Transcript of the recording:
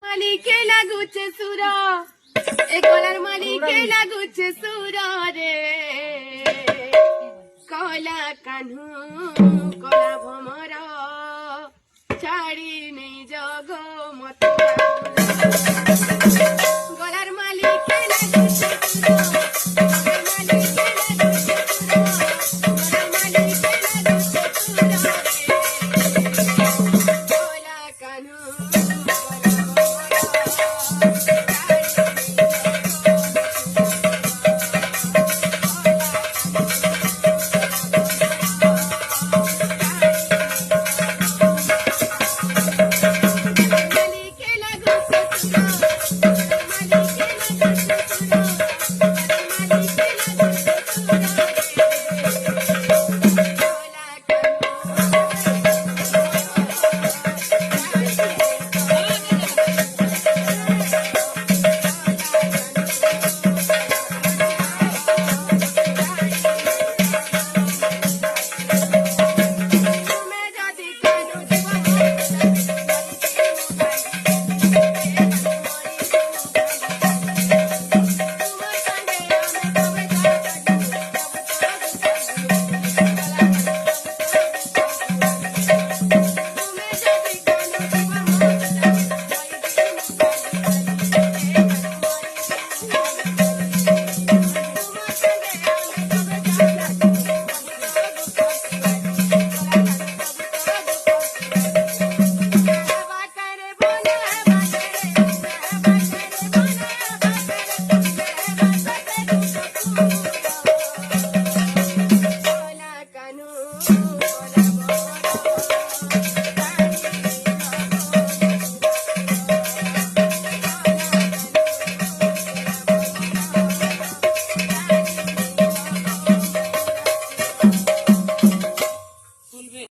মালিকে লাগুছে সুর, এ গলার মালিকে লাগুছে সুর রে। কলা কানু কলা ভমর ছাড়ি নেই জগ মত। গলার মালিকে লাগুছে সুর, মালিকে লাগুছে সুর।